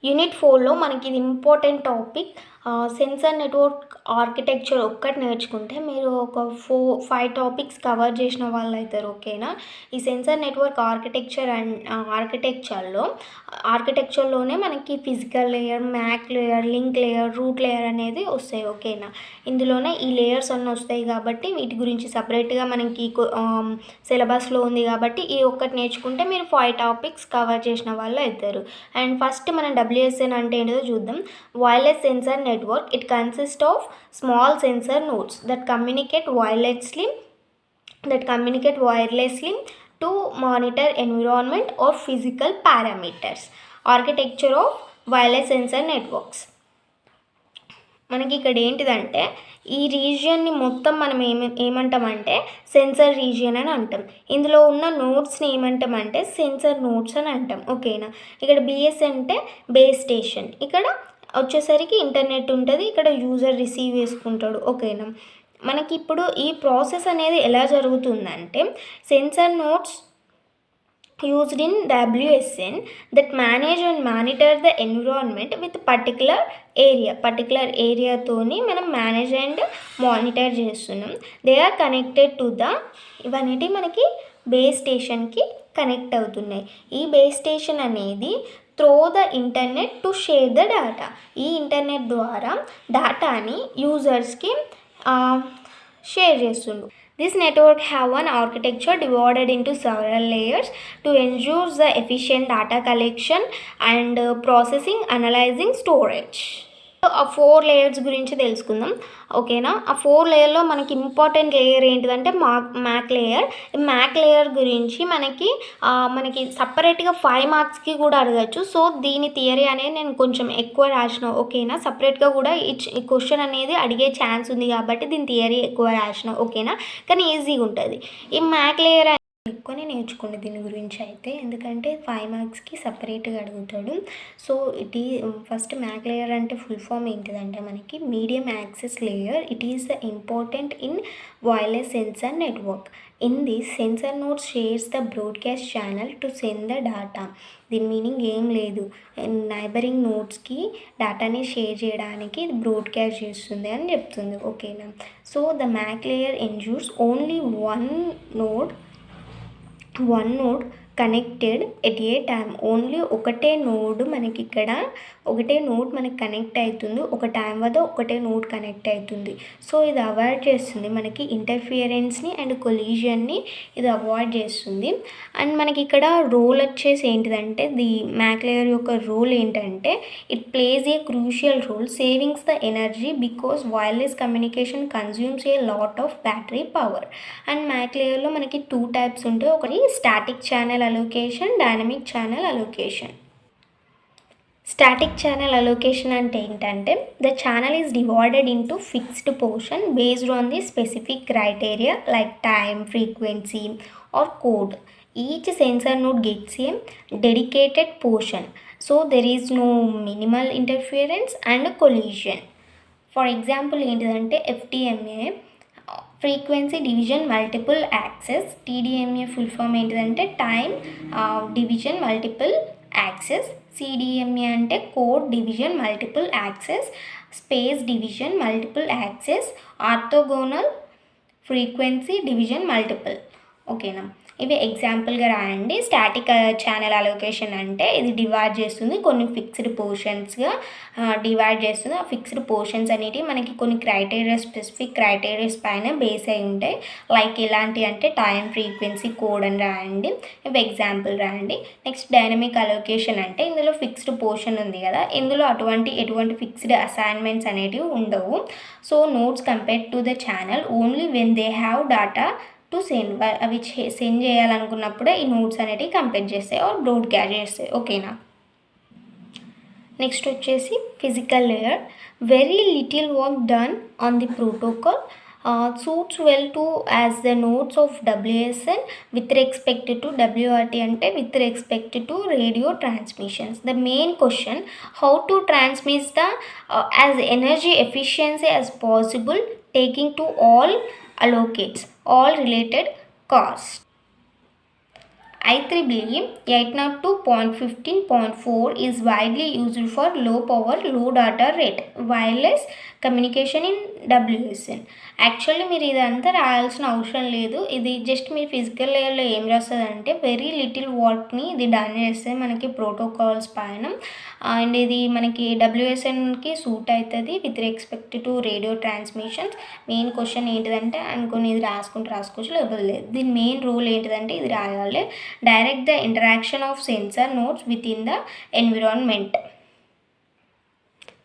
Unit 4లో మనకి ఇది important topic. Sensor network architecture ఒక్కటి నేర్చుకుంటే మీరు ఒక 5 టాపిక్స్ కవర్ చేసిన వాళ్ళు అవుతారు. ఓకేనా. ఈ సెన్సార్ నెట్వర్క్ ఆర్కిటెక్చర్ అండ్ ఆర్కిటెక్చర్లోనే మనకి physical layer, MAC layer, link layer, route layer అనేది వస్తాయి. ఓకేనా. ఇందులోనే ఈ లేయర్స్ అన్నీ వస్తాయి కాబట్టి వీటి గురించి సపరేట్గా మనకి సిలబస్లో ఉంది కాబట్టి ఈ ఒక్కటి నేర్చుకుంటే మీరు 5 టాపిక్స్ కవర్ చేసిన వాళ్ళు అవుతారు. అండ్ ఫస్ట్ మనం WSN అంటే ఏంటో చూద్దాం. Wireless sensor network. It consist of small sensor nodes that communicate wirelessly to monitor environment or physical parameters. Architecture of wireless sensor networks. మనకి ఇక్కడ ఏంటిదంటే ఈ రీజియన్ని మొత్తం మనం ఏమంటామంటే సెన్సర్ రీజియన్ అని అంటాం. ఇందులో ఉన్న నోడ్స్ని ఏమంటామంటే సెన్సర్ నోడ్స్ అని అంటాం. ఓకేనా. ఇక్కడ BS అంటే బేస్ స్టేషన్. ఇక్కడ వచ్చేసరికి ఇంటర్నెట్ ఉంటుంది. ఇక్కడ యూజర్ రిసీవ్ చేసుకుంటాడు. ఓకేనా. మనకి ఇప్పుడు ఈ ప్రాసెస్ అనేది ఎలా జరుగుతుందంటే sensor nodes used in WSN that manage and monitor the environment with particular area తోని మనం మేనేజ్ అండ్ మానిటర్ చేస్తున్నాం. They are connected to the ఇవన్నీ మనకి బేస్ స్టేషన్కి కనెక్ట్ అవుతున్నాయి. ఈ బేస్ స్టేషన్ అనేది through the internet to share the data. ఈ ఇంటర్నెట్ ద్వారా డేటాని యూజర్స్కి షేర్ చేస్తుండు. This network have one architecture divided into several layers to ensure the efficient data collection and processing, analyzing, storage. ఆ 4 layers గురించి తెలుసుకుందాం. ఓకేనా. ఆ 4 లేయర్లో మనకి ఇంపార్టెంట్ లేయర్ ఏంటిదంటే మ్యాక్ లేయర్. ఈ మ్యాక్ లేయర్ గురించి మనకి సపరేట్గా 5 మార్క్స్కి కూడా అడగచ్చు. సో దీని థియరీ అనేది నేను కొంచెం ఎక్కువ రాసిన. ఓకేనా. సపరేట్గా కూడా ఈ క్వశ్చన్ అనేది అడిగే ఛాన్స్ ఉంది కాబట్టి దీని థియరీ ఎక్కువ రాసిన. ఓకేనా. కానీ ఈజీగా ఉంటుంది. ఈ మ్యాక్ లేయర్ ఎక్కువనే నేర్చుకోండి దీని గురించి అయితే, ఎందుకంటే 5 మార్క్స్కి సపరేట్గా అడుగుతాడు. సో ఫస్ట్ మ్యాక్ లేయర్ అంటే ఫుల్ ఫామ్ ఏంటిదంటే మనకి medium access layer. It is the important in wireless sensor network. In this sensor node shares the broadcast channel to send the data. దీని మీనింగ్ ఏం లేదు, నైబరింగ్ నోడ్స్కి డేటాని share చేయడానికి ఇది broadcast చేస్తుంది అని చెప్తుంది. ఓకేనా. So the MAC layer ensures only one node connected at a time. Only ఒకటే నోడ్ మనకి కనెక్ట్ అవుతుంది. ఒక టైం వద్ద ఒకటే నోడ్ కనెక్ట్ అవుతుంది. సో ఇది అవాయిడ్ చేస్తుంది మనకి ఇంటర్ఫియరెన్స్ని అండ్ కొలీజన్ని ఇది అవాయిడ్ చేస్తుంది. అండ్ మనకి ఇక్కడ రోల్ వచ్చేసి ఏంటిదంటే ది మ్యాక్ లేయర్ యొక్క రోల్ ఏంటంటే it plays a crucial role savings the energy because wireless communication consumes a lot of battery power. And MAC లేయర్లో మనకి 2 టైప్స్ ఉంటాయి. ఒకటి static channel allocation, dynamic channel allocation. Static channel allocation అంటే ఏంటంటే the channel is divided into fixed portion based on the specific criteria like time, frequency or code. Each sensor node gets a dedicated portion. So there is no minimal interference and collision. For example ఏంటిదంటే FTMA frequency division multiple access. TDMA full form ఏంటిదంటే time division multiple access. CDMA అంటే code division multiple access, space division multiple access, orthogonal frequency division multiple. ఓకేనా. ఇవి ఎగ్జాంపుల్గా రాయండి. Static channel allocation అంటే ఇది divide చేస్తుంది, కొన్ని ఫిక్స్డ్ పోర్షన్స్గా డివైడ్ చేస్తుంది. ఆ ఫిక్స్డ్ పోర్షన్స్ అనేటివి మనకి కొన్ని స్పెసిఫిక్ క్రైటీరియాస్ పైన బేస్ అయి ఉంటాయి. లైక్ ఎలాంటి అంటే టైం, ఫ్రీక్వెన్సీ, కోడ్ అని రాయండి. ఇవి ఎగ్జాంపుల్ రాయండి. నెక్స్ట్ డైనమిక్ అలోకేషన్ అంటే ఇందులో ఫిక్స్డ్ పోర్షన్ ఉంది కదా, ఇందులో ఎటువంటి ఫిక్స్డ్ అసైన్మెంట్స్ అనేటివి ఉండవు. So notes compare to the channel only when they have data to send. అవి సెండ్ చేయాలనుకున్నప్పుడే ఈ నోట్స్ అనేటివి కంపేర్ చేస్తాయి ఆర్ బ్రాడ్కాస్ట్ చేస్తాయి. ఓకేనా. నెక్స్ట్ వచ్చేసి physical layer. Very little work done on the protocol suits well to as the nodes of WSN with respect to WRT అంటే with respect to radio transmissions. The main question, how to transmit the as energy efficiency as possible taking to all allocates all related costs. IEEE 802.15.4 is widely used for low power, low data rate wireless communication in WSN. Actually మీరు ఇదంతా రాయాల్సిన అవసరం లేదు. ఇది just మీరు physical లేయర్లో ఏం రాస్తుంది అంటే వెరీ లిటిల్ వర్క్ని ఇది డన్ చేస్తే మనకి ప్రోటోకాల్స్ పైన. అండ్ ఇది మనకి WSNకి సూట్ అవుతుంది with respect to radio transmissions. Main question ఏంటిదంటే అనుకుని ఇది రాసుకోవచ్చు లేకపోతే లేదు. దీని మెయిన్ రూల్ ఏంటిదంటే ఇది రాయాలి. Direct the interaction of sensor nodes within the environment.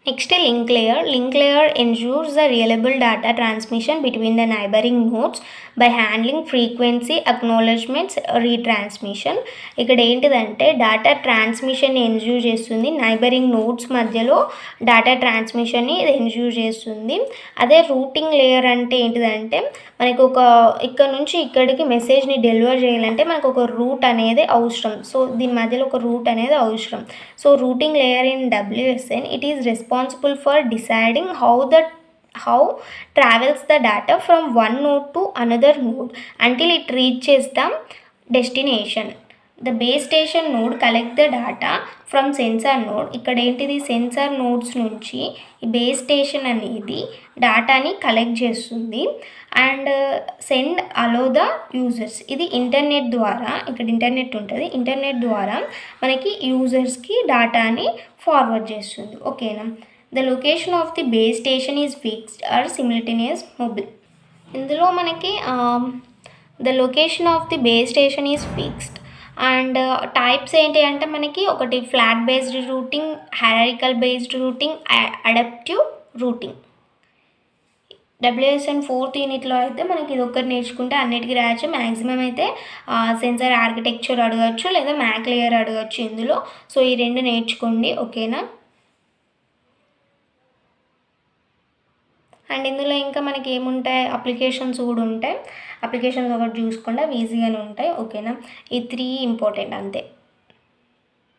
Next, link layer. Link layer ensures the reliable data transmission between the neighboring nodes by handling frequency acknowledgements retransmission. ఇక్కడ ఏంటిదంటే డేటా ట్రాన్స్మిషన్ని ఎన్ష్యూర్ చేస్తుంది. Neighbouring nodes మధ్యలో data ట్రాన్స్మిషన్ని ఇది ensure చేస్తుంది. అదే routing layer అంటే ఏంటిదంటే మనకు ఇక్కడ నుంచి ఇక్కడికి మెసేజ్ని డెలివర్ చేయాలంటే మనకు ఒక రూట్ అనేది అవసరం. సో దీని మధ్యలో ఒక రూట్ అనేది అవసరం. So routing layer in WSN it is responsible for deciding how travels the data from one node to another node until it reaches the destination. The base station node collect the data from sensor node. ఇక్కడ ఏంటిది censor nodes నుంచి ఈ base station అనేది డేటాని collect చేస్తుంది and send అలో the users. ఇది internet ద్వారా, ఇక్కడ ఇంటర్నెట్ ఉంటుంది, ఇంటర్నెట్ ద్వారా మనకి యూజర్స్కి డేటాని ఫార్వర్డ్ చేస్తుంది. ఓకేనా. The location of the base station is fixed or simultaneous mobile. ఇందులో మనకి the location of the base station is fixed and types ఏంటి అంటే మనకి ఒకటి flat based routing, hierarchical based routing, adaptive routing. WSN 4th యూనిట్లో అయితే మనకి ఇది ఒక్కటి నేర్చుకుంటే అన్నిటికీ రాయచ్చు. మ్యాక్సిమం అయితే సెన్సార్ ఆర్కిటెక్చర్ అడగచ్చు లేదా మ్యాక్ లేయర్ అడగచ్చు ఇందులో. సో ఈ రెండు నేర్చుకోండి. ఓకేనా. అండ్ ఇందులో ఇంకా మనకి ఏముంటాయి, అప్లికేషన్స్ కూడా ఉంటాయి. అప్లికేషన్స్ ఒకటి చూసుకుంటే ఈజీగానే ఉంటాయి. ఓకేనా. ఈ 3 ఇంపార్టెంట్ అంతే.